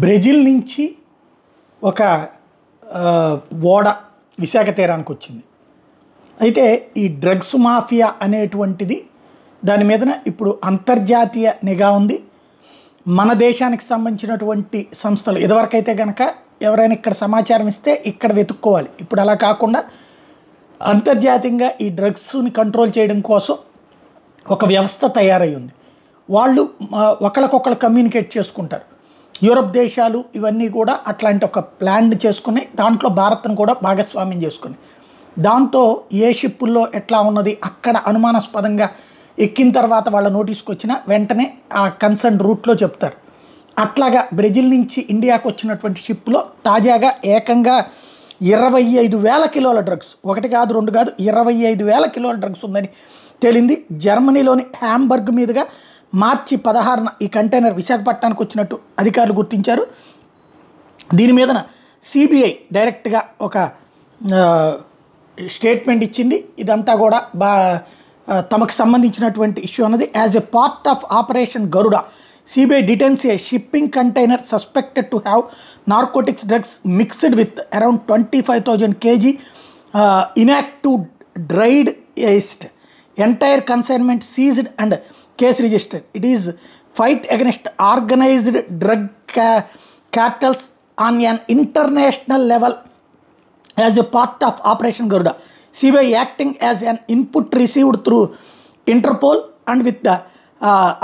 Brazil నుంచి ఒక ఓడ విశాఖ తీరానికి వచ్చింది. అయితే ఈ డ్రగ్స్ మాఫియా అనేటువంటిది దాని మీదన ఇప్పుడు అంతర్జాతీయ నిఘా ఉంది. మన దేశానికి సంబంధించినటువంటి సంస్థలు ఇదివరకైతే కనుక ఎవరైనా ఇక్కడ సమాచారం ఇస్తే ఇక్కడ వెతుక్కోవాలి. ఇప్పుడు అలా కాకుండా అంతర్జాతీయంగా ఈ డ్రగ్స్ని కంట్రోల్ చేయడం కోసం ఒక వ్యవస్థ తయారై ఉంది. వాళ్ళు ఒకరికొకరు కమ్యూనికేట్ చేసుకుంటారు. యూరప్ దేశాలు ఇవన్నీ కూడా అట్లాంటి ఒక ప్లాన్ చేసుకుని దాంట్లో భారత్ను కూడా భాగస్వామ్యం చేసుకుని దాంతో ఏ షిప్పుల్లో ఎట్లా ఉన్నది అక్కడ అనుమానాస్పదంగా ఎక్కిన తర్వాత వాళ్ళ నోటీస్కి వచ్చిన వెంటనే ఆ కన్సర్న్ రూట్లో చెప్తారు. అట్లాగా బ్రెజిల్ నుంచి ఇండియాకు వచ్చినటువంటి షిప్లో తాజాగా ఏకంగా 25,000 కిలోల డ్రగ్స్, ఒకటి కాదు రెండు కాదు 25,000 కిలోల డ్రగ్స్ ఉందని తేలింది. జర్మనీలోని హ్యాంబర్గ్ మీదుగా మార్చి 16న ఈ కంటైనర్ విశాఖపట్నానికి వచ్చినట్టు అధికారులు గుర్తించారు. దీని మీదన సిబిఐ డైరెక్ట్గా ఒక స్టేట్మెంట్ ఇచ్చింది. ఇదంతా కూడా తమకు సంబంధించినటువంటి ఇష్యూ అన్నది. As a part of operation Garuda, CBI detains a shipping container suspected to have narcotics drugs mixed with around 25,000 kg inactive dried yeast. Entire consignment seized and case registered. It is fight against organized drug cartels on an international level as a part of Operation Garuda. CBI acting as an input received through Interpol and with the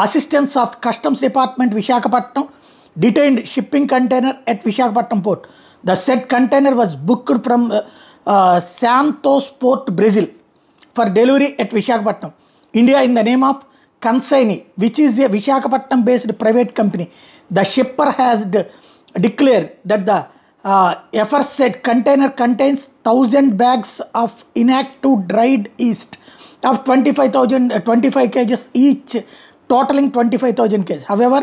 assistance of Customs Department Visakhapatnam detained shipping container at Visakhapatnam port. The said container was booked from Santos Port, Brazil for delivery at Visakhapatnam, India in the name of Consignee, which is a Visakhapatnam based private company. The shipper has declared that the aforesaid container contains 1,000 bags of inactive dried yeast of 25 kg each, totaling 25,000 kg. However,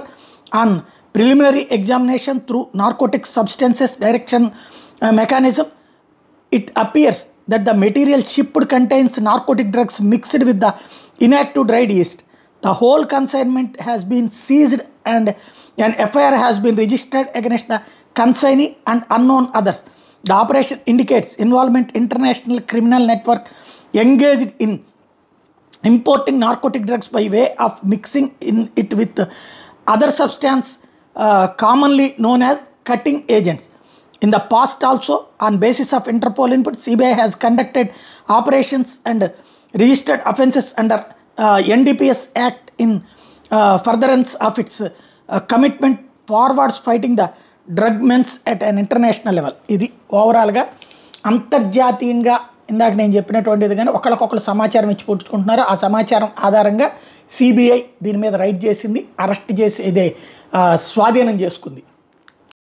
on preliminary examination through narcotic substances direction mechanism, it appears that the material shipped contains narcotic drugs mixed with the inactive dried yeast. The whole consignment has been seized and an FIR has been registered against the consignee and unknown others. The operation indicates involvement international criminal network engaged in importing narcotic drugs by way of mixing it with other substance commonly known as cutting agents. In the past also, on basis of Interpol input, CBI has conducted operations and registered offences under NDPS Act in furtherance of its commitment forwards fighting the drug menace at an international level. ఇది ఓవరాల్గా అంతర్జాతీయంగా ఇందాక నేను చెప్పినటువంటిది. కానీ ఒకరికొకరు సమాచారం ఇచ్చి పుట్టుకుంటున్నారు. ఆ సమాచారం ఆధారంగా సిబిఐ దీని మీద రైడ్ చేసింది, అరెస్ట్ చేసి ఇదే స్వాధీనం చేసుకుంది.